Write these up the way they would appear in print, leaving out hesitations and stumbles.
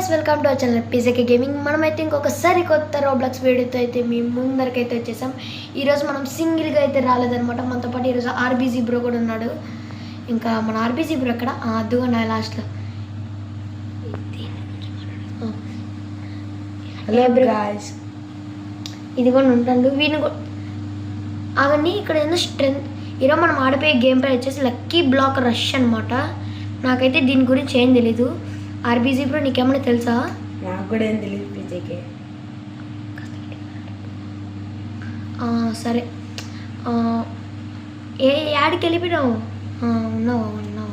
Guys welcome to our channel PJK gaming. మనమైతే ఇంకొకసారి కొత్త రోబ్లాక్స్ వీడియోతో అయితే మీ ముందరికైతే వచ్చేసాం. ఈరోజు మనం సింగిల్గా అయితే రాలేదనమాట. మనతో పాటు ఈరోజు ఆర్బీజీ బ్రో కూడా ఉన్నాడు. ఇంకా మన ఆర్బీజీ బ్రో ఎక్కడ అద్దుగా నా లాస్ట్లో. హలో గాయ్స్, ఇది కూడా ఉంటాడు వీని అవన్నీ ఇక్కడ ఏందో స్ట్రెంత్. ఈరోజు మనం ఆడిపోయే గేమ్ ప్లే వచ్చేసి లక్కీ బ్లాక్ రష్ అనమాట. నాకైతే దీని గురించి ఏం తెలీదు. ఆర్బీజీ బ్రో నీకేమైనా తెలుసా? నాకు కూడా ఏం తెలియదు పీజేకే. సరే, ఏ యాడికి వెళ్ళిపోయినావు? ఉన్నావా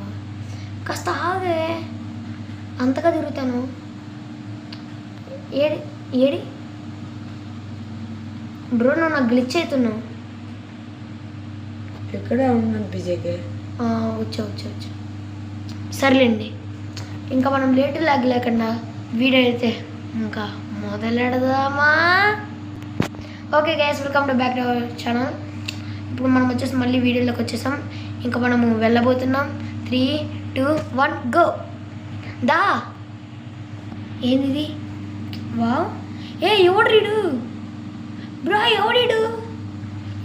కాస్త ఆగే, అంతగా తిరుగుతాను. ఏడి ఏడి బ్రో, నువ్వు నాకు గ్లిచ్ అవుతున్నావు. ఎక్కడే ఉన్నాను పీజేకే. వచ్చా సర్లేండి, ఇంకా మనం లేట్ లాగ్ లేకుండా వీడియో అయితే ఇంకా మొదలెడదామా? Okay guys, welcome to back to our channel. ఇప్పుడు మనం వచ్చేసి మళ్ళీ వీడియోలోకి వచ్చేసాం. ఇంకా మనము వెళ్ళబోతున్నాం. 3, 2, 1 గో. దా ఏంది వావ్, ఎవడీడు బ్రో, ఎవడీడు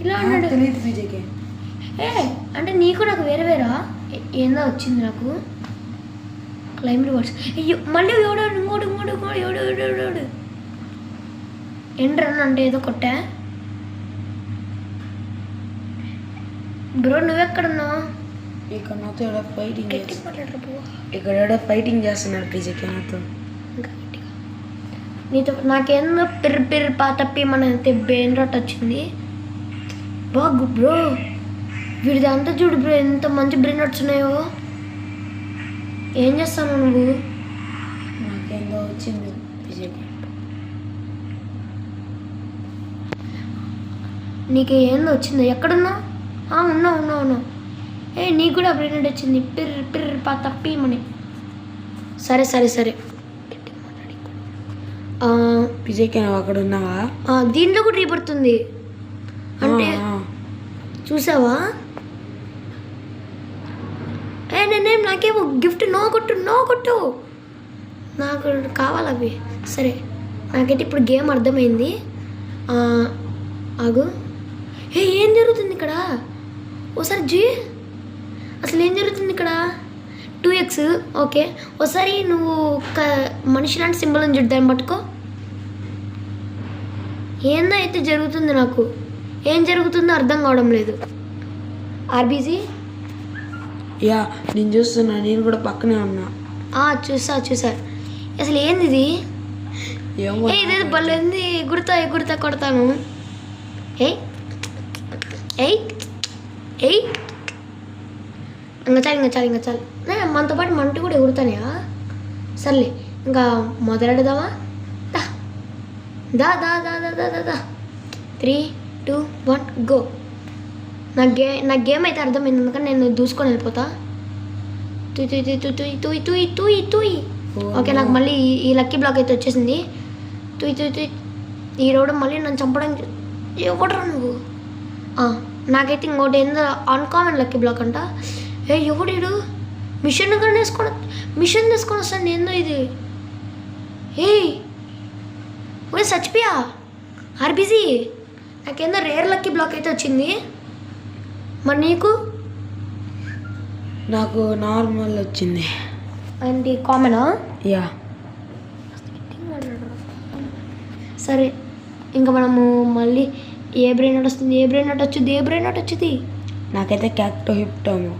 ఇలా అన్నాడు? తెలియదు పీజేకే. అంటే నీకు నాకు వేరేవేరా ఏందో వచ్చింది నాకు. Claim rewards. అయ్యో మళ్ళీ ఇంకోటి ఎండ్ రన్ అంటే ఏదో కొట్టా. బ్రో నువ్వెక్కడున్నావు? ఇక్కడ నాతో ఏడో ఫైటింగ్ మాట్లాడరా. ఇక్కడ ఏడో ఫైటింగ్ చేస్తున్నాడు పీజేకే నాతో. ఇంకా గట్టిగా నీతో నాకేందో పిర్ర పాతప్పి మన బ్రెయిన్ రాట్ వచ్చింది. బాగు బ్రో, వీడిది అంతా చూడు బ్రో, ఎంత మంచి బ్రెయిన్ రాట్స్ ఉన్నాయో. ఏం చేస్తాను నువ్వు? నాకేందో వచ్చింది పీజేకే. నీకు ఏందో వచ్చింది? ఎక్కడున్నా? ఉన్నా. నీకు కూడా బ్రెయిన్ వచ్చింది. పిర్ర తప్పమని. సరే పీజేకే నువ్వు అక్కడ ఉన్నావా? దీంట్లో కూడా రీపడుతుంది అంటే చూసావా? నేనేం నాకేమో గిఫ్ట్ నో కొట్టు నాకు కావాలి అవి. సరే, నాకైతే ఇప్పుడు గేమ్ అర్థమైంది. ఆగు. ఏం జరుగుతుంది ఇక్కడ? ఓసారి అసలు ఏం జరుగుతుంది ఇక్కడ? 2x. ఓకే, ఒకసారి నువ్వు మనిషి లాంటి సింబల్ అని చూడు, దాన్ని పట్టుకో. ఏందో అయితే జరుగుతుంది, నాకు ఏం జరుగుతుందో అర్థం కావడం లేదు. ఆర్బీజీ యా, నేను చూస్తున్నా, నేను కూడా పక్కనే ఉన్నా. చూసా అసలు ఏంది ఇది? ఇదేదో బల్ల ఏంది? ఎగురుతా కొడతాను. ఇంకా చాలు. మనతో పాటు మంట కూడా ఎగురుతానయా? సర్లే, ఇంకా మొదలెడదామా? దా 3, 2, 1 గో. నా గేమ్ అయితే అర్థమైంది, ఎందుకంటే నేను దూసుకొని వెళ్ళిపోతా. తుయ్. ఓకే, నాకు మళ్ళీ ఈ లక్కీ బ్లాక్ అయితే వచ్చేసింది. తుయ్. ఈ రోడ్ మళ్ళీ నన్ను చంపడానికి ఎవడరా నువ్వు? నాకైతే ఇంకోటి ఏందో అన్కామన్ లక్కీ బ్లాక్ అంట. ఎవడీడు? మిషన్ తీసుకొని వస్తాను ఏందో ఇది. చచ్చిపోయా ఆర్బీజీ. నాకేందో రేర్ లక్కీ బ్లాక్ అయితే వచ్చింది. మరి నీకు? నాకు నార్మల్ వచ్చింది. అంటే కామనా? యా. సరే, ఇంకా మనము మళ్ళీ ఏ బ్రెయిన్ అవుట్ వచ్చింది? నాకైతే క్యాక్టో హిప్టోను.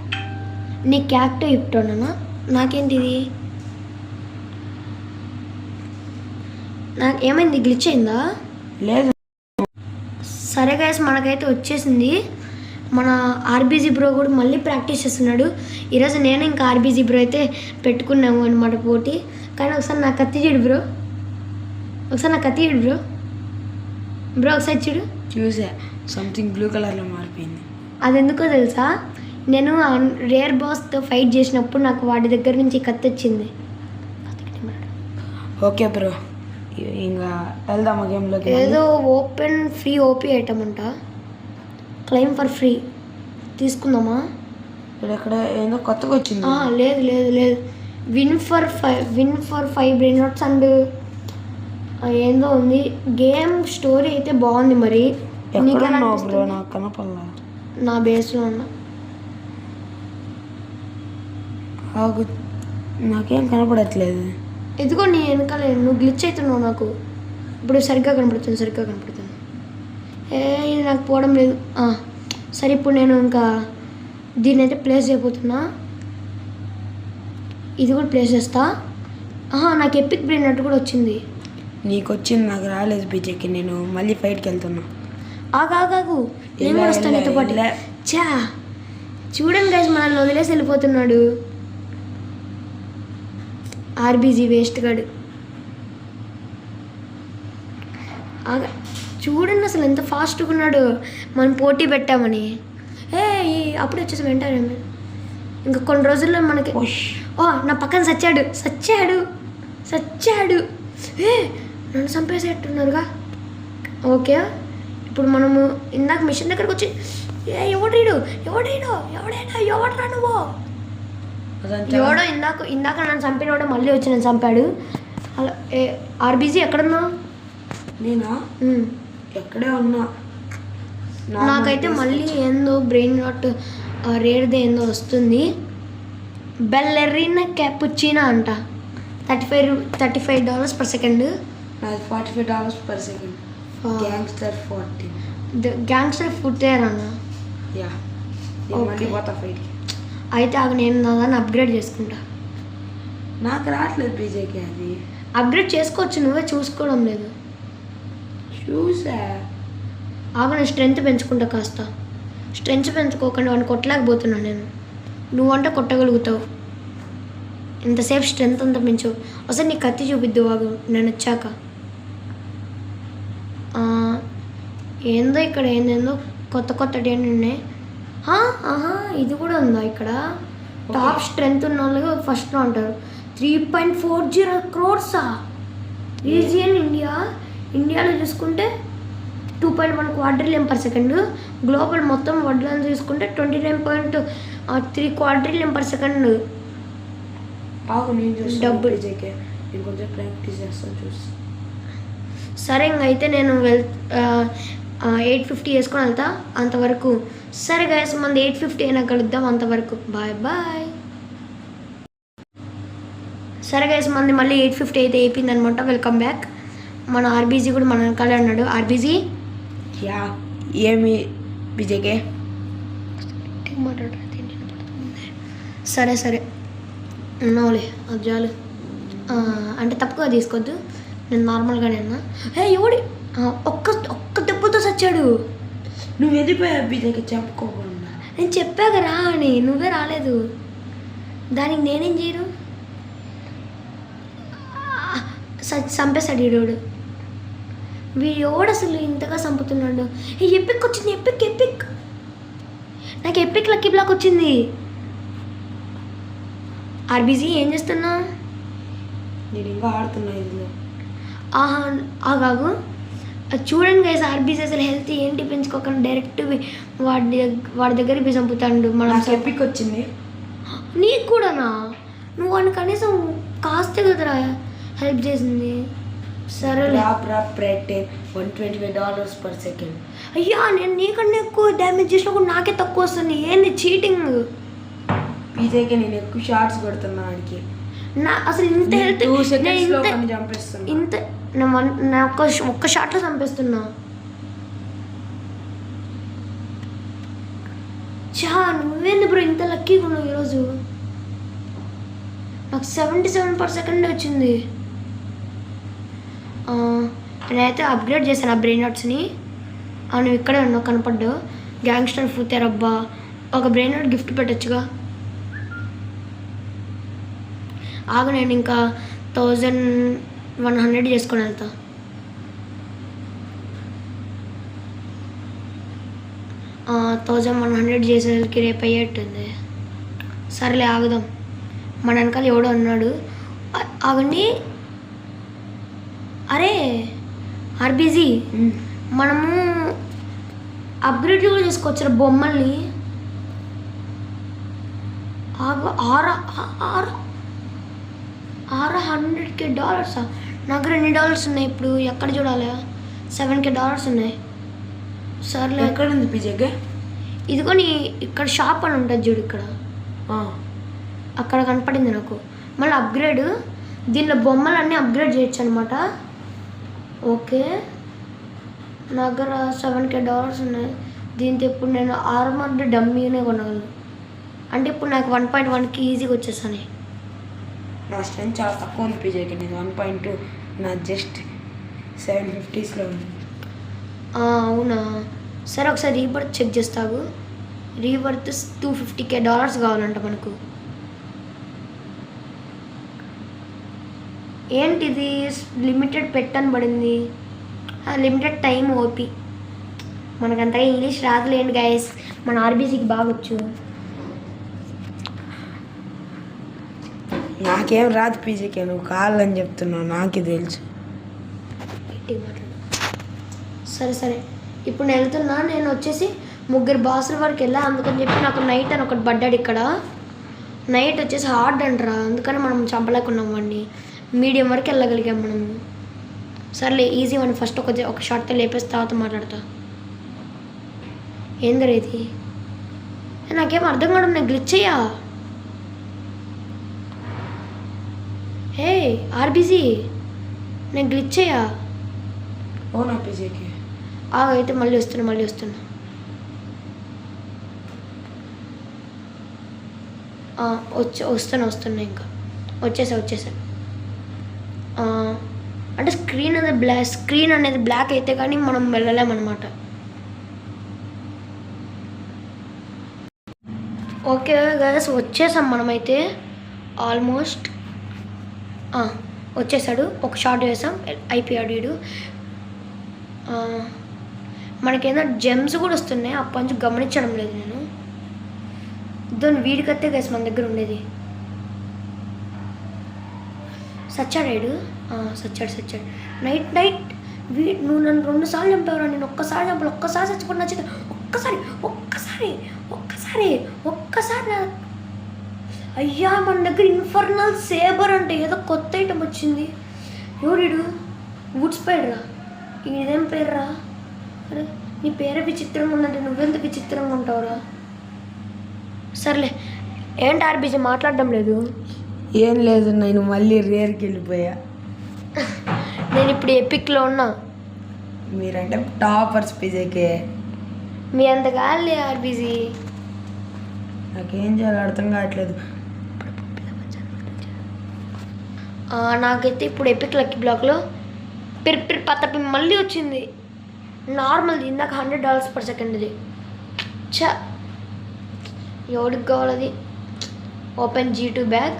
నీ క్యాక్టో హిప్టోనా? నాకేంటిది? నాకు ఏమైంది? గ్లిచ్ అయిందా? లేదు. సరే గైస్, మనకైతే వచ్చేసింది. మన ఆర్బీజీ బ్రో కూడా మళ్ళీ ప్రాక్టీస్ చేస్తున్నాడు. ఈరోజు నేను ఇంకా ఆర్బీజీ బ్రో అయితే పెట్టుకున్నాము అనమాట పోటీ. కానీ ఒకసారి నా కత్తి చూడు బ్రో, ఒకసారి చూడు. చూసా, సంథింగ్ బ్లూ కలర్లో మారిపోయింది. అది ఎందుకో తెలుసా? నేను రేర్ బాస్తో ఫైట్ చేసినప్పుడు నాకు వాడి దగ్గర నుంచి కత్తి వచ్చింది. ఓకే బ్రో, ఇంకా వెళ్దామా గేమ్లోకి? ఏదో ఓపెన్ ఫ్రీ ఓపీ ఐటమ్ అంట, క్లెయిమ్ ఫర్ ఫ్రీ. తీసుకుందామా? ఇక్కడ ఏదో కొత్తగా వచ్చింది. లేదు win for 5 brain rods and ఏందో ఉంది. గేమ్ స్టోరీ అయితే బాగుంది. మరి బ్రో నాకు కనపడలా. నా బేస్లో ఉన్నా. నాకేం కనపడట్లేదు. ఎదుగో నీ వెనకాల నువ్వు గ్లిచ్ అవుతున్నావు. నాకు ఇప్పుడు సరిగ్గా కనపడుతుంది. ఇది నాకు పోవడం లేదు. సరే ఇప్పుడు నేను ఇంకా దీన్ని అయితే ప్లేస్ అయిపోతున్నా. ఇది కూడా ప్లేస్ చేస్తా. నాకు ఎపిక్ బ్రెయిన్ నట్టు కూడా వచ్చింది. నీకు వచ్చింది, నాకు రాలేదు బీజేకి. నేను మళ్ళీ ఫైట్కి వెళ్తున్నా. ఆగాగు నేను కూడా వస్తాను నీతో పాటు. చా చూడండి గైస్, మనల్ని వదిలేసి వెళ్ళిపోతున్నాడు ఆర్బీజీ వేస్ట్ గాడు. చూడండి అసలు ఎంత ఫాస్ట్గా ఉన్నాడు. మనం పోటీ పెట్టామని అప్పుడు వచ్చేసి వెంటనే ఇంకా కొన్ని రోజుల్లో మనకి నా పక్కన సచ్చాడు. నన్ను చంపేసేట్టున్నారుగా. ఓకే ఇప్పుడు మనము ఇందాక మిషన్ దగ్గరకు వచ్చి ఎవడరా నువ్వు ఎవడో ఇందాక నన్ను చంపినవాడు మళ్ళీ వచ్చి నన్ను చంపాడు. అలా ఆర్బీజీ ఎక్కడున్నావు? నేనా ఎక్కడే ఉన్నా. నాకైతే మళ్ళీ ఏందో బ్రెయిన్ రాట్ రేర్ది ఏందో వస్తుంది. బెల్లెరిన్ క్యాపుచినా అంట. $35 per second. నాది $45 per second. Gangster 40. Gangster footwear అన్న. మళ్ళీ పోతా ఫైట్కి. అయితే నేను దాన్ని అప్గ్రేడ్ చేసుకుంటా. నాకు రావట్లేదు బీజేకి. అది అప్గ్రేడ్ చేసుకోవచ్చు, నువ్వే చూసుకోవడం లేదు. చూసా. నేను స్ట్రెంత్ పెంచుకుంటా కాస్త. స్ట్రెంత్ పెంచుకోకుండా వాడిని కొట్టలేకపోతున్నాను నేను. నువ్వంటే కొట్టగలుగుతావు. ఇంతసేపు స్ట్రెంత్ అంతా పెంచు. అసలు నీ కత్తి చూపిద్దు వాగు నేను వచ్చాక. ఏందో ఇక్కడ ఏందేందో కొత్త ఏంటి ఉన్నాయి. ఇది కూడా ఉందా ఇక్కడ? టాప్ స్ట్రెంత్ ఉన్న వాళ్ళు ఫస్ట్లో ఉంటారు. 3.40 crores రీజియన్ ఇండియాలో చూసుకుంటే 2.1 quadrillion per second. గ్లోబల్ మొత్తం వడ్లను చూసుకుంటే 29.3 quadrillion per second. డబ్బులు నేను కొంచెం ప్రాక్టీస్ చేస్తాను చూసి. సరే అయితే నేను 850 వేసుకొని వెళ్తా అంతవరకు. సరే గైస్, మంది 850 అయినా కలుద్దాం అంతవరకు. బాయ్. సరే గైస్, మంది మళ్ళీ 850 అయితే అయిపోయింది అనమాట. Welcome back. మన ఆర్బీజీ కూడా మన వెనకాలే అన్నాడు. ఆర్బీజీ ఏమి బీజేకే సరే ఉన్నావులే అది చాలు. అంటే తప్పుగా తీసుకోవద్దు, నేను నార్మల్గానే అన్నా. ఎవడి ఒక్క దెబ్బతో చచ్చాడు. నువ్వు వెళ్ళిపోయావు బీజేకి చెప్పుకోకుండా. నేను చెప్పాకరా అని, నువ్వే రాలేదు. దానికి నేనేం చేయను. చంపేశాడు ఈడోడు. వీడోడు అసలు ఇంతగా చంపుతున్నాడు. ఎపిక్ వచ్చింది. ఎపిక్ నాకు ఎపిక్ లక్కీ బ్లాక్ వచ్చింది. ఆర్బీజీ ఏం చేస్తున్నా? నేను ఇంకా ఆడుతున్నా ఇందులో. ఆగాగు చూడండి గైస్, ఆర్బీజీ అసలు హెల్త్ ఏంటి పెంచుకోకుండా డైరెక్ట్ వాడి దగ్గరికి పోయి చంపుతాడు. మనం ఎపిక్ వచ్చింది. నీకు కూడానా? నువ్వు వాడిని కనీసం కాస్తే కదరా హెల్ప్ చేసింది. సరే $125 per second. అయ్యా, నేను నీకన్నా ఎక్కువ డ్యామేజ్ చేసినా కూడా నాకే తక్కువ వస్తుంది. ఏంది చీటింగ్? బీజేకి నేను ఎక్కువ షార్ట్స్ కొడుతున్నా వాడికి. అసలు ఇంత హెల్త్ చంపేస్తున్నా. ఇంత నా ఒక్క షాట్లో చంపేస్తున్నా. నువ్వేంది బ్రో ఇంత లక్కీగా ఉన్నావు ఈరోజు? నాకు 77 per second వచ్చింది. నేనైతే అప్గ్రేడ్ చేశాను ఆ బ్రెయిన్ రాట్స్ని. నువ్వు ఇక్కడే ఉన్నావు కనపడ్డావు. గ్యాంగ్స్టర్ ఫుతేర్ అబ్బా, ఒక బ్రెయిన్ రాట్ గిఫ్ట్ పెట్టచ్చుగా. నేను ఇంకా 1100 చేసుకొని వెళ్తా. ఆ 1100 చేసేసరికి రేపు అయ్యేట్టుంది. సరేలే ఆగుదాం. మన వెనకాల ఎవడో అన్నాడు. ఆగండి. అరే ఆర్బీజీ, మనము అప్గ్రేడ్ కూడా చేసుకోవచ్చు బొమ్మల్ని. $600K. నా దగ్గర ఎన్ని డాలర్స్ ఉన్నాయి ఇప్పుడు? ఎక్కడ చూడాలి? $7K ఉన్నాయి. సర్లే, ఎక్కడ ఉంది పిజేకే? ఇదిగో నీ ఇక్కడ షాప్ అని ఉంటుంది చూడు, ఇక్కడ అక్కడ కనపడింది నాకు. మళ్ళీ అప్గ్రేడ్, దీనిలో బొమ్మలన్నీ అప్గ్రేడ్ చేయొచ్చు అనమాట. ఓకే, నా దగ్గర $7K ఉన్నాయి. దీంతో ఇప్పుడు నేను ఆర్మర్డ్ డమ్మీనే కొనగలను. అంటే ఇప్పుడు నాకు 1.1కి ఈజీగా వచ్చేసాను. నా స్ట్రెంత్ చాలా తక్కువ ఉంది పిజేకే. నేను 1.2, నా జస్ట్ 750స్లో ఉంది. అవునా? సరే, ఒకసారి రీబర్త్ చెక్ చేస్తావు. రీబర్త్ $250K కావాలంట మనకు. ఏంటిది లిమిటెడ్ పెట్టని పడింది? Limited time OP. మనకంతగా ఇంగ్లీష్ రాదులేండి గైస్, మన ఆర్బీసీకి బాగొచ్చు. నాకేం రాదు పిజేకే, నువ్వు కావాలని చెప్తున్నావు, నాకే తెలుసు. సరే సరే, ఇప్పుడు నేను వెళ్తున్నా. నేను వచ్చేసి 3 బాసుల వరకు వెళ్ళా. అందుకని చెప్పి నాకు నైట్ అని ఒకటి పడ్డాడు ఇక్కడ. నైట్ వచ్చేసి హార్డ్ అంటరా, అందుకని మనం చంపలేకున్నాం వాడిని. మీడియం వరకు వెళ్ళగలిగాం మనము. సర్లే, ఈజీ వాడిని ఫస్ట్ ఒక షాట్తో లేపేసి తర్వాత మాట్లాడతా. ఏందరే ఇది? నాకేం అర్థం కావడం, నేను గ్లిచ్ అయ్యా. హే ఆర్బీసీ, నేను గ్లిచ్ అయ్యా. అవునా పిజేకే? అయితే మళ్ళీ వస్తున్నా. వస్తున్నా ఇంకా వచ్చేసా. అంటే స్క్రీన్ అనేది బ్లాక్ అయితే కానీ మనం వెళ్ళలేమన్నమాట. ఓకే గైస్, వచ్చేసాం మనమైతే ఆల్మోస్ట్. వచ్చేసాడు. ఒక షాట్ వేసాం, అయిపోయాడు వీడు. మనకేదో జెమ్స్ కూడా వస్తున్నాయి, అప్పటి నుంచి గమనించడం లేదు నేను. దాన్ని వీడికత్తే గైస్ మన దగ్గర ఉండేది. సచ్చాడు. సచ్చాడు. నైట్ నువ్వు నన్ను 2 సార్లు చంపావురా. నేను ఒక్కసారి చంపాలి. ఒక్కసారి చచ్చిపోయిన నచ్చితే ఒక్కసారి అయ్యా, మన దగ్గర ఇన్ఫర్నల్ సేబర్ అంటే ఏదో కొత్త ఐటమ్ వచ్చింది. ఎవడు? వుడ్ స్పైడరా? ఇదేం పేర్రా? అరే, నీ పేరే విచిత్రంగా ఉందంటే నువ్వెంత విచిత్రంగా ఉంటావురా? సర్లే, ఏంటి ఆర్బీజీ మాట్లాడడం లేదు? ఏం లేదు, నేను మళ్ళీ రేర్కి వెళ్ళిపోయా. నేను ఇప్పుడు ఎపిక్లో ఉన్నా. మీరంటే టాపర్స్ పిజేకే. మీ అంత కాదులే ఆర్బీజీ. నాకేం చేయాలో అర్థం కావట్లేదు. నాకైతే ఇప్పుడు ఎపిక్ లక్కీ బ్లాక్లో పత్తపి మళ్ళీ వచ్చింది. నార్మల్ది ఇందాక $100 ఇది. ఎవడికి కావాలది? Open G2 bag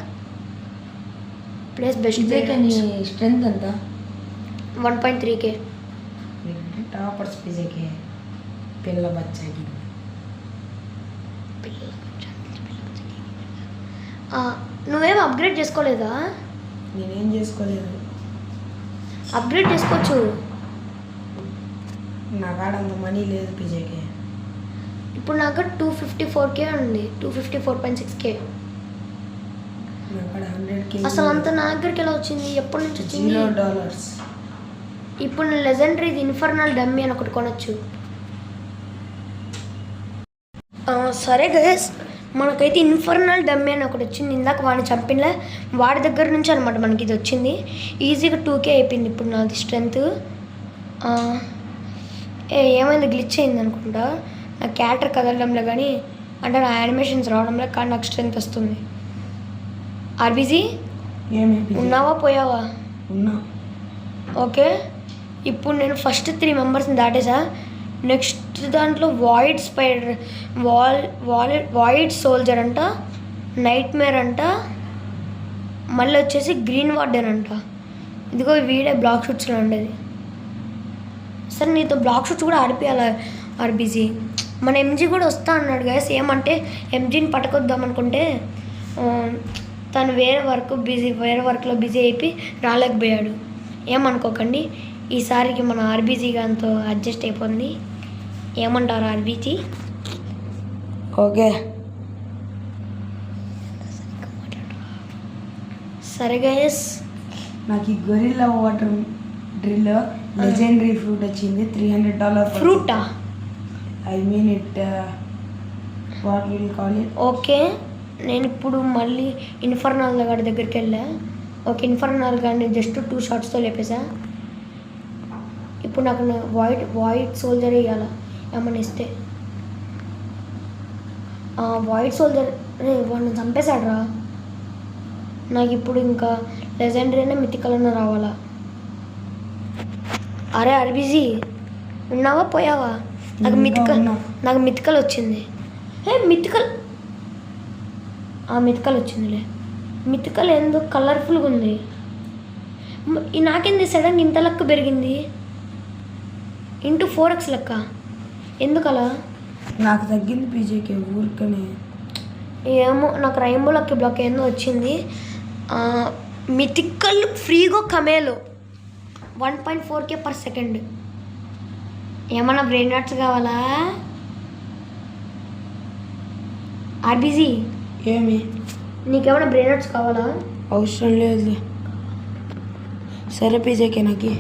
plus best. Strength ఎంత? 1.3K. Toppers PJK. పిల్ల బచ్చాకి. నువ్వేం అప్గ్రేడ్ చేసుకోలేదా? నేనేం చేసుకోలేదు. అప్గ్రేడ్ చేసుకోవచ్చు. నా కాడ అంత మనీ లేదు పిజేకే. ఇప్పుడు నాకు 254K ఉంది. 254.6K. నా కాడ 100K. అసలు అంత నా దగ్గరికి ఎలా వచ్చింది? ఎప్పటి నుంచి వచ్చింది? $0. ఇప్పుడు నేను లెజెండరీ ఇన్ఫర్నల్ డమ్మీ అని ఒకటి కొనొచ్చు. సరే గైస్, మనకైతే ఇన్ఫర్నల్ డమ్మీ అని ఒకటి వచ్చింది. ఇందాక వాడిని చంపినలే, వాడి దగ్గర నుంచి అనమాట మనకి ఇది వచ్చింది. ఈజీగా 2K అయిపోయింది ఇప్పుడు నాది స్ట్రెంత్. ఏమైంది? గ్లిచ్ అయింది అనుకుంటా. నా క్యారెక్టర్ కదలడంలో కానీ, అంటే నా యానిమేషన్స్ రావడంలో కానీ నాకు స్ట్రెంత్ వస్తుంది. ఆర్బీజీ ఉన్నావా పోయావా? ఉన్నా. ఓకే, ఇప్పుడు నేను ఫస్ట్ 3 మెంబర్స్ని దాటేసా. నెక్స్ట్ దాంట్లో వాయిడ్ సోల్జర్ అంట, నైట్ మేర్ అంట, మళ్ళీ వచ్చేసి గ్రీన్ వార్డెన్ అంట. ఇదిగో వీడే బ్లాక్ షూట్స్లో ఉండేది. సరే, నీతో బ్లాక్ షూట్స్ కూడా ఆడిపోయాలి ఆర్బీజీ. మన ఎంజీ కూడా వస్తా అన్నాడు గైస్. ఏమంటే ఎంజీని పట్టుకొద్దాం అనుకుంటే తను వేరే వర్క్లో బిజీ అయిపోయి రాలేకపోయాడు. ఏమనుకోకండి, ఈసారికి మన ఆర్బీజీ గారితో అడ్జస్ట్ అయిపోయింది. ఏమంటారు ఆర్బీజీ? ఓకే. సరే గైస్, నాకు ఈ gorilla water drill legendary fruit వచ్చింది $300. ఫ్రూటా? I mean it what will call it. Okay, నేను ఇప్పుడు మళ్ళీ ఇన్ఫర్నల్ గారి దగ్గరికి వెళ్ళా. ఓకే, ఇన్ఫర్నల్ గారిని జస్ట్ 2 షాట్స్తో లేపేసా. ఇప్పుడు నాకు వైట్ సోల్జర్ ఇవ్వాలా ఏమన్నా ఇస్తే. వైట్ సోల్జర్ వాడిని చంపేశాడు రా. నాకు ఇప్పుడు ఇంకా లెజెండరీనే మిథికల్ అన్న రావాలా. అరే అర్బిజీ ఉన్నావా పోయావా? నాకు మిథికల్ వచ్చింది. మిథికల్ వచ్చిందిలే. మిథికల్ ఎందుకు కలర్ఫుల్గా ఉంది. నాకేంది సడన్గా ఇంత లెక్క పెరిగింది ఇంటూ 4x లెక్క ఎందుకలా? నాకు తగ్గింది పీజేకే ఊరికనే. ఏమో నాకు రైంబో లక్కి బ్లాక్ ఏందో వచ్చింది. మిథికల్ ఫ్రీగో కమేలో 1.4K per second. ఏమన్నా బ్రెయిన్ నాట్స్ కావాలా ఆర్బీజీ? ఏమి నీకేమైనా బ్రెయిన్ నాట్స్ కావాలా? అవసరం లేదు. సరే పీజేకే నాకు.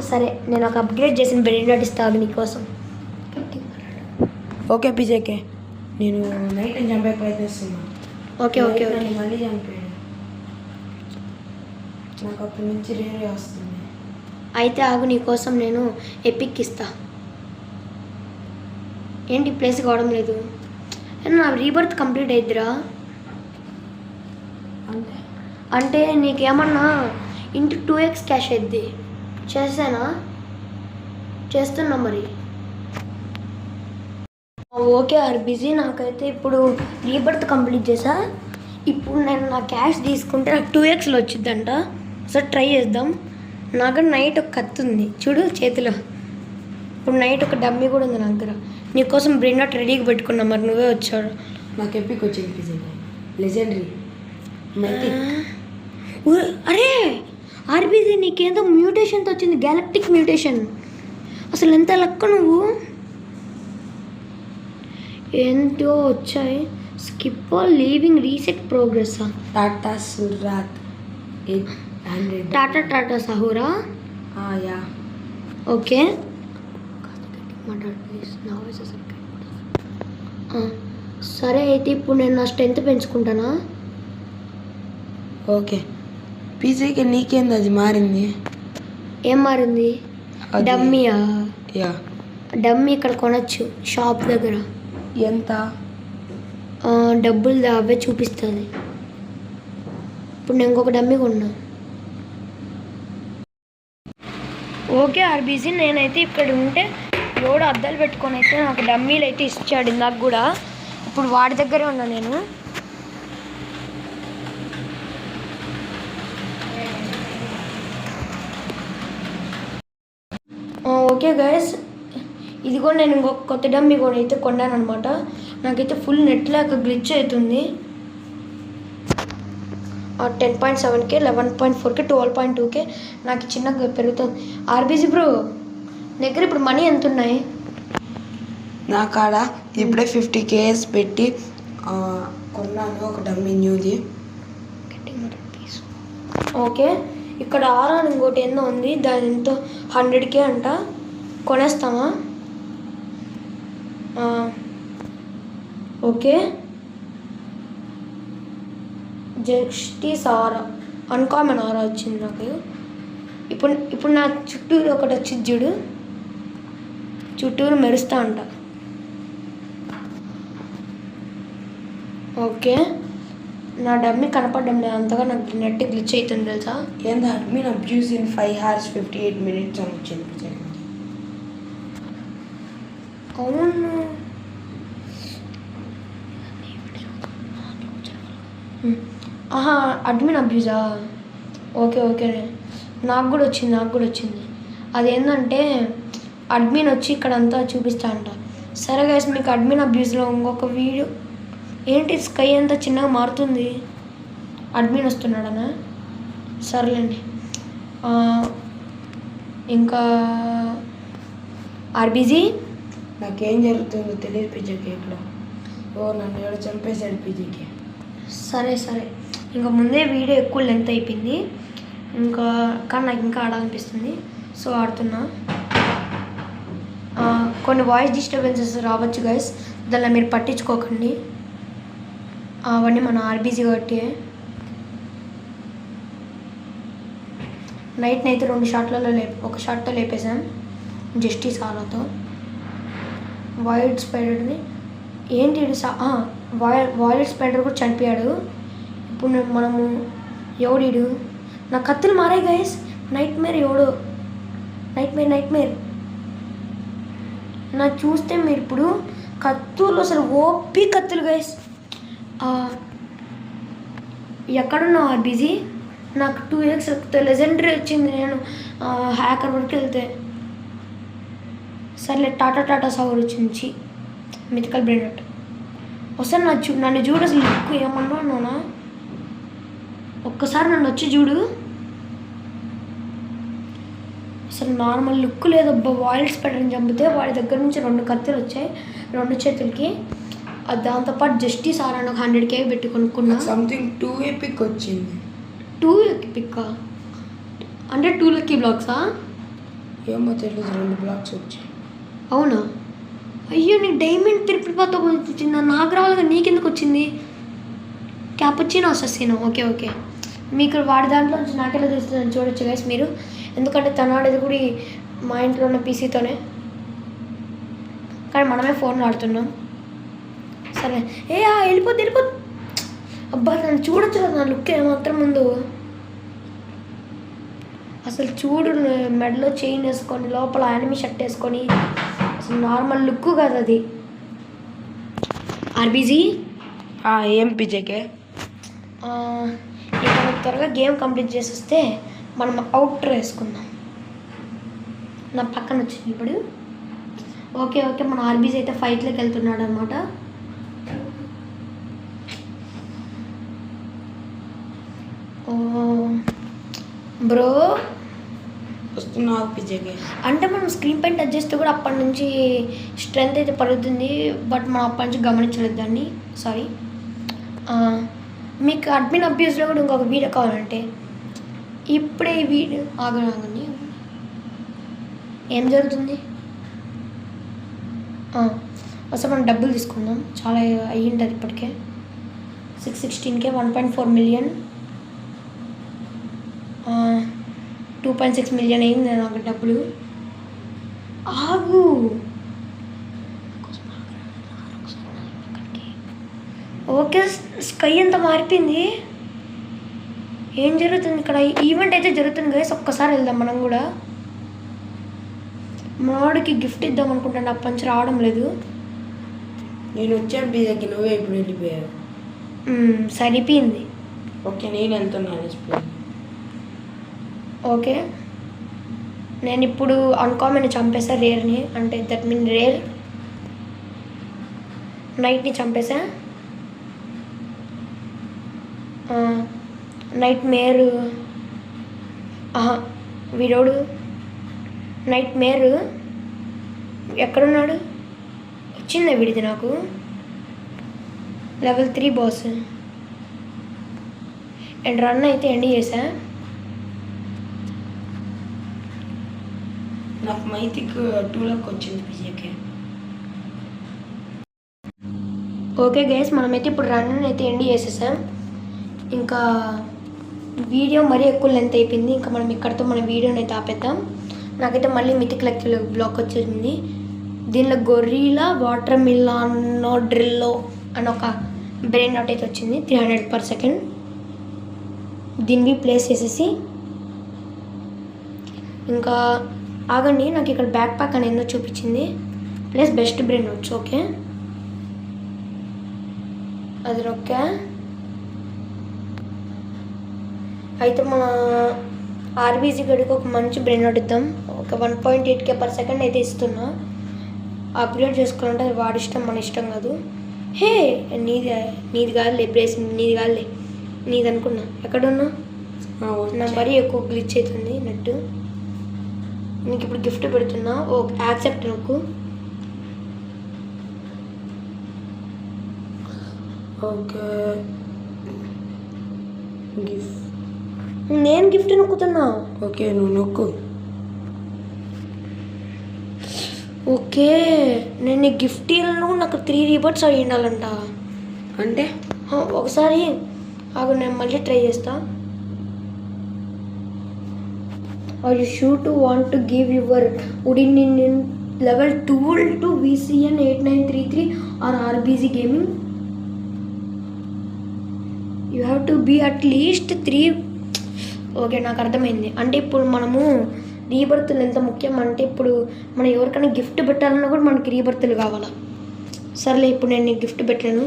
సరే, నేను ఒక అప్గ్రేడ్ చేసిన బ్రెయిన్ నాట్ ఇస్తాను నీకోసం. ఓకే పీజేకే, నేను నైట్ చంపే ప్రయత్నిస్తున్నాను. Okay okay okay. మళ్ళీ చంపాను. నాకు అప్పటి నుంచి రేరే వస్తుంది. అయితే ఆగు, నీకోసం నేను ఎపిక్ ఇస్తా. ఏంటి ప్లేస్ కావడం లేదు? నా రీబర్త్ కంప్లీట్ అయిద్దిరా. అంటే నీకేమన్నా ఇంటూ 2x క్యాష్ అయిద్ది. చేసానా? చేస్తున్నా మరి. ఓకే ఆర్బీజీ, నాకైతే ఇప్పుడు రీబర్త్ కంప్లీట్ చేసా. ఇప్పుడు నేను నా క్యాష్ తీసుకుంటే నాకు 2xలో వచ్చిద్దంట. సరే ట్రై చేద్దాం. నాకు నైట్ ఒక కత్తి ఉంది చూడు చేతిలో. ఇప్పుడు నైట్ ఒక డమ్మీ కూడా ఉంది నా దగ్గర. నీకోసం బ్రెయిన్ నాట్ రెడీగా పెట్టుకున్నా, మరి నువ్వే వచ్చాడు. నాకు ఎపిక్ వచ్చింది పీజేకే, లెజెండరీ. అరే ఆర్బీజీ, నీకేందో మ్యూటేషన్తో వచ్చింది, గ్యాలక్టిక్ మ్యూటేషన్. అసలు ఎంత లెక్క నువ్వు. ఏంటో వచ్చాయి. Skip leaving reset progress. టాటా సురాత్ 800. టాటా సహూరా. Yeah okay. సరే అయితే ఇప్పుడు నేను నా స్ట్రెంత్ పెంచుకుంటానా? ఓకే పీజేకే, నీకేంది అది మారింది? ఏం మారింది? డమ్మీయా? యా, డమ్మీ ఇక్కడ కొనచ్చు షాప్ దగ్గర. ఎంత? డబ్బులు అవే చూపిస్తుంది. ఇప్పుడు నేను ఇంకొక డమ్మీ కొన్నా. ఓకే ఆర్బీజీ, నేనైతే ఇక్కడ ఉంటే రోడ్ అద్దాలు పెట్టుకొని అయితే నాకు డమ్మీలు అయితే ఇచ్చాడు ఇందాక కూడా. ఇప్పుడు వాడి దగ్గరే ఉన్నా నేను. ఓకే గైస్, ఇది కూడా నేను ఇంకొక కొత్త డమ్మీ కూడా అయితే కొన్నాను అనమాట. నాకైతే ఫుల్ నెట్ లేక గ్లిచ్ అవుతుంది. 10.7K, 11.4K, 12.2K నాకు చిన్నగా పెరుగుతుంది. ఆర్బీజీ బ్రో దగ్గర ఇప్పుడు మనీ ఎంత ఉన్నాయి? నా కాడ ఇప్పుడే 50K పెట్టి కొన్నాను ఒక డమ్మీ న్యూది. ఓకే, ఇక్కడ ఆరా ఇంకోటి ఎన్నో ఉంది, దాని ఎంతో 100K అంట. కొనేస్తామా? ఓకే. జస్టిస్ ఆరా, అన్కామన్ ఆరా వచ్చింది నాకు. ఇప్పుడు నా చుట్టూరు ఒకటి వచ్చింది చూడు, చుట్టూరు మెరుస్తా అంట. ఓకే, నా డమ్మీ కనపడడం లేదు అంతగా, నాకు నెట్ గ్లిచ్ అవుతుంది తెలుసా. ఏంది admin abuse in 5 hours 58 minutes అని వచ్చింది. అవును, అడ్మిన్ అబ్యూజా? ఓకే ఓకే, నాకు కూడా వచ్చింది. అదేంటంటే అడ్మిన్ వచ్చి ఇక్కడ అంతా చూపిస్తా అంట. సరే గైస్, మీకు అడ్మిన్ అబ్యూస్లో ఇంకొక వీడియో. ఏంటి స్కై అంతా చిన్నగా మారుతుంది, అడ్మిన్ వస్తున్నాడనా? సర్లేండి. ఇంకా ఆర్బీజీ, నాకేం జరుగుతుందో తెలియదు పీజేకే. ఇక్కడ నన్ను ఎవరు చంపేశాడు పీజేకే. సరే ఇంకా ముందే వీడియో ఎక్కువ లెంత్ అయిపోయింది, ఇంకా కానీ నాకు ఇంకా ఆడాలనిపిస్తుంది, సో ఆడుతున్నా. కొన్ని వాయిస్ డిస్టర్బెన్సెస్ రావచ్చు గైస్, దాన్ని మీరు పట్టించుకోకండి, అవన్నీ మన ఆర్బీజీ కాబట్టి. నైట్ అయితే 2 షాట్లలో ఒక షాట్తో లేపేసాం జస్టిస్ ఆలాతో. వైల్డ్ స్పైడర్ని ఏంటి వైల్డ్ స్పైడర్ కూడా చనిపోయాడు. ఇప్పుడు మనము ఎవడు నా కత్తులు మారాయి గైస్. నైట్ మేర్ నాకు చూస్తే మీరు ఇప్పుడు కత్తులు అసలు ఓపి కత్తులు గైస్. ఎక్కడున్నా బిజీ, నాకు 2x లెజెండరీ వచ్చింది. నేను హ్యాకర్ వరకు వెళ్తే సర్లే టాటా సవర్ వచ్చింది మిథికల్ బ్రెయిన్ వస్తాను. నన్ను చూడు అసలు ఎక్కువ ఏమన్నా, ఒక్కసారి నన్ను వచ్చి చూడు, అసలు నార్మల్ లుక్ లేదబ్బా. వైల్డ్ స్పైడర్ని చంపితే వాడి దగ్గర నుంచి 2 కత్తులు వచ్చాయి 2 చేతులకి. దాంతోపాటు జస్టిస్ ఆర్ ఒక 100K పెట్టి కొనుక్కున్నా. సంథింగ్ 2 ఎపిక్ వచ్చింది. 2 ఎపిక్ అంటే 2 లక్కీ బ్లాక్సా? ఏమో తెలియదు, 2 బ్లాక్స్ వచ్చాయి. అవునా? అయ్యో నీకు డైమండ్ తిరుపతితో వచ్చిందా? నాకు రావాలిగా, నీకెందుకు వచ్చింది? క్యాపుచినో అసెసినో. ఓకే మీకు వాడి దాంట్లో నుంచి నాకెలా తెలుస్తుందని చూడొచ్చు గైస్ మీరు, ఎందుకంటే తను ఆడేది కూడా మా ఇంట్లో ఉన్న పీసీతోనే, కానీ మనమే ఫోన్లో ఆడుతున్నాం. సరే వెళ్ళిపోద్ది. అబ్బా నన్ను చూడొచ్చు కదా, నా లుక్ ఏమాత్రం ముందు. అసలు చూడు, మెడలో చైన్ వేసుకొని లోపల యానిమీ షర్ట్ వేసుకొని అసలు నార్మల్ లుక్ కాదు అది. ఆర్బీజీ ఏం పిజేకే ఇక మనకు త్వరగా గేమ్ కంప్లీట్ చేసి వస్తే మనం అవుటర్ వేసుకుందాం. నా పక్కన వచ్చింది ఇప్పుడు. ఓకే మన ఆర్బీజీ అయితే ఫైట్లోకి వెళ్తున్నాడు అనమాట. బ్రో వస్తున్నా పిజేకే అంటే మనం స్క్రీన్ పైన టచ్ చేస్తే కూడా అప్పటి నుంచి స్ట్రెంత్ అయితే పడుతుంది, బట్ మనం అప్పటి నుంచి గమనించలేదు దాన్ని. సారీ. మీకు అడ్మిన్ అబ్యూస్లో కూడా ఇంకొక వీడియో కావాలంటే ఇప్పుడే ఈ వీడియో ఆగండి. ఏం జరుగుతుంది? అసలు మనం డబ్బులు తీసుకుందాం, చాలా అయ్యి ఉంటుంది ఇప్పటికే. 616K 1.4 మిలియన్ 2.6 మిలియన్ అయింది నాకు డబ్బులు. ఆగు, ఓకే స్కై అంతా మారిపోయింది. ఏం జరుగుతుంది ఇక్కడ? ఈవెంట్ అయితే జరుగుతుంది గైస్, ఒక్కసారి వెళ్దాం మనం కూడా. మనవాడికి గిఫ్ట్ ఇద్దాం అనుకుంటాను, అప్పటి నుంచి రావడం లేదు. నేను వచ్చాను పిజేకి, నువ్వే ఇప్పుడు వెళ్ళిపోయావు. సరిపోయింది. ఓకే నేను వెళ్తున్నాను. ఓకే నేను ఇప్పుడు అన్కామన్ చంపేసా, రేర్ని అంటే దట్ మీన్ రేర్ నైట్ని చంపేసా. నైట్ మేరు వీడోడు నైట్ మేరు ఎక్కడున్నాడు? వచ్చిందా వీడిది నాకు level 3 బాస్. అండ్ రన్ అయితే ఎండ్ చేసా. నాకు మైథిక్ 2 వచ్చింది పిజేకే. ఓకే గైస్ మనమైతే ఇప్పుడు రన్ అయితే ఎండ్ చేసేసాం. ఇంకా వీడియో మరీ ఎక్కువ లెంత్ అయిపోయింది, ఇంకా మనం ఇక్కడితో మన వీడియోని అయితే ఆపేద్దాం. నాకైతే మళ్ళీ మిథిక్ లెక్కలో బ్లాక్ వచ్చేసింది. దీనిలో గొర్రీలా వాటర్ మిలానో డ్రిల్లో అని ఒక బ్రెయిన్ అవుట్ అయితే వచ్చింది 300 per second. దీన్ని ప్లేస్ చేసేసి ఇంకా ఆగండి, నాకు ఇక్కడ బ్యాక్ ప్యాక్ అని ఏందో చూపించింది plus best brain outs. Okay అది ఓకే. అయితే మన ఆర్బీజీ గడికి ఒక మంచి బ్రెయిన్ అవుట్ ఇద్దాం. ఒక 1.8K per second అయితే ఇస్తున్నా. అప్గ్రేడ్ చేసుకోవాలంటే అది వాడి ఇష్టం, మన ఇష్టం కాదు. హే నీది కాదులే బ్రేస్, నీది కాదులే, నీది అనుకున్నా. ఎక్కడున్నా? నా మరీ ఎక్కువ గ్లిచ్ అవుతుంది నెట్. నీకు ఇప్పుడు గిఫ్ట్ పెడుతున్నా, ఓకే యాక్సెప్ట్ నాకు. Okay gift. నేను గిఫ్ట్ నొక్కుతున్నా. ఓకే నువ్వు నొక్కు. ఓకే నేను ఈ గిఫ్ట్ ఇవ్వను, నాకు 3 రీబర్డ్స్ అయి ఉండాలంట. అంటే ఒకసారి ఆగు, నేను మళ్ళీ ట్రై చేస్తా. Are you sure to want to give your ఉడిన్ in level 12 to VCN 8933 or RBG gaming? You have to be at least 3. Okay నాకు అర్థమైంది. అంటే ఇప్పుడు మనము రీబర్త్లు ఎంత ముఖ్యం అంటే, ఇప్పుడు మనం ఎవరికైనా గిఫ్ట్ పెట్టాలన్నా కూడా మనకి రీబర్త్లు కావాలా. సరేలే, ఇప్పుడు నేను నీకు గిఫ్ట్ పెట్టాను,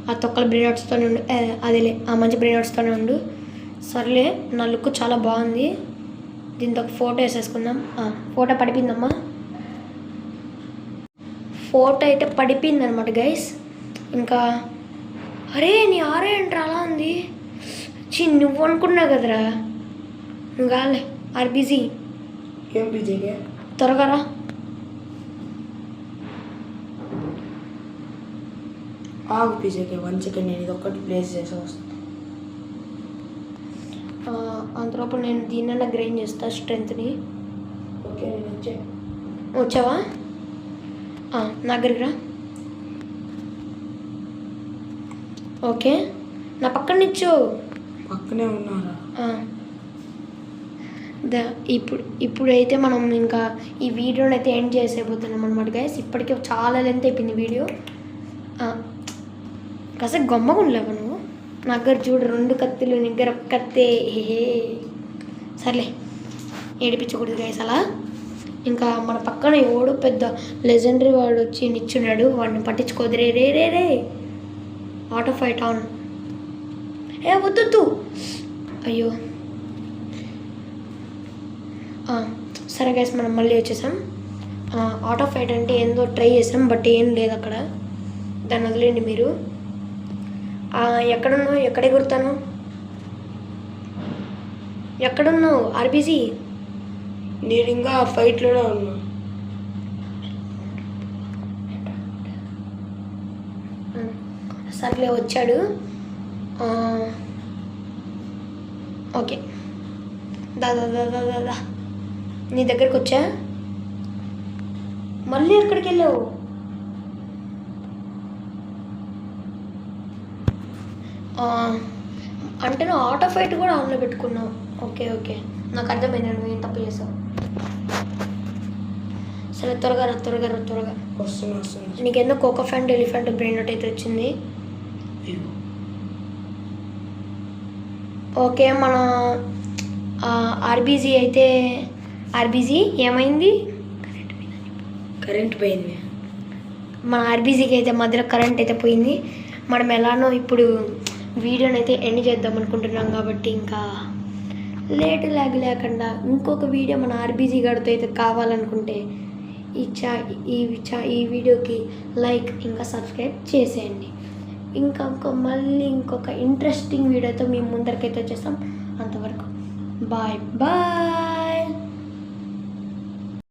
ఆ తొక్కల బ్రెయిన్ అవుట్స్తోనే ఉండు. అదేలే, ఆ మంచి బ్రెయిన్ అవుట్స్తోనే ఉండు. సర్లే, నా లుక్ చాలా బాగుంది. దీంతో ఒక ఫోటో వేసేసుకుందాం. ఫోటో పడిపోయిందమ్మా. ఫోటో అయితే పడిపోయింది అనమాట గైస్. ఇంకా అరే నీ ఆరే ఏంట్రా అలా ఉంది? నువ్వు అనుకున్నావు కదరా. నువ్వు కాలే RBG. ఏం పీజేకే? త్వరగా రా. ఆగు పీజేకే 1 సెకండ్, నేను ఇది ఒక్కటి ప్లేస్ చేసి వస్తాను. అంతలోపు నేను దీన్నైనా గ్రైండ్ చేస్తా స్ట్రెంత్ని. ఓకే నేను వచ్చావా? నా దగ్గరికి రా. ఓకే, నా పక్కన నిచ్చు. పక్కనే ఉన్నారా? ఇప్పుడైతే మనం ఇంకా ఈ వీడియోని అయితే ఎండ్ చేసేపోతున్నాం అనమాట గైస్. ఇప్పటికే చాలా లెంత్ అయిపోయింది వీడియో. కాసేపు గమ్మగా ఉండలేవు నువ్వు. నా దగ్గర చూడు 2 కత్తులు, నీ దగ్గర ఒక కత్తే. సర్లే, ఏడిపించకూడదు గైస్ అలా. ఇంకా మన పక్కన ఎవడు పెద్ద లెజెండరీ వాడు వచ్చి నిచ్చున్నాడు, వాడిని పట్టించుకోదు. రే రే రే రే ఆటో ఫైట్ ఆన్. వద్దు. అయ్యో సరే గైస్, మనం మళ్ళీ వచ్చేసాం. ఆటో ఫైట్ అంటే ఏందో ట్రై చేసాం, బట్ ఏం లేదు అక్కడ. దాన్ని వదిలేండి మీరు. ఎక్కడున్నావు? ఎక్కడ ఎగురుతాను? ఎక్కడున్నావు RBG? నేను ఇంకా ఫైట్లోనే ఉన్నా. సర్లే, వచ్చాడు. ఓకే, దా నీ దగ్గరకు వచ్చా. మళ్ళీ ఎక్కడికి వెళ్ళావు? అంటే నువ్వు ఆటో ఫైట్ కూడా ఆన్లో పెట్టుకున్నావు. ఓకే నాకు అర్థమైంది, నువ్వు ఏం తప్పు చేసావు. సరే, త్వరగా వస్తున్నా. నీకెందుకు కోకోఫాంట్ ఎలిఫెంట్ బ్రెయిన్ అవుట్ అయితే వచ్చింది. ఓకే, మన RBG అయితే RBG ఏమైంది? కరెంట్ పోయింది. మన RBGకి అయితే మధ్యలో కరెంట్ అయితే పోయింది. మనం ఎలానో ఇప్పుడు వీడియోని అయితే ఎండ్ చేద్దాం అనుకుంటున్నాం కాబట్టి ఇంకా లేట్ లేకుండా ఇంకొక వీడియో మన RBG గారితో అయితే కావాలనుకుంటే ఈ వీడియోకి లైక్ ఇంకా సబ్స్క్రైబ్ చేసేయండి. మళ్ళీ ఇంకొక ఇంట్రెస్టింగ్ వీడియోతో మేము ముందరికైతే వచ్చేస్తాం. అంతవరకు బాయ్.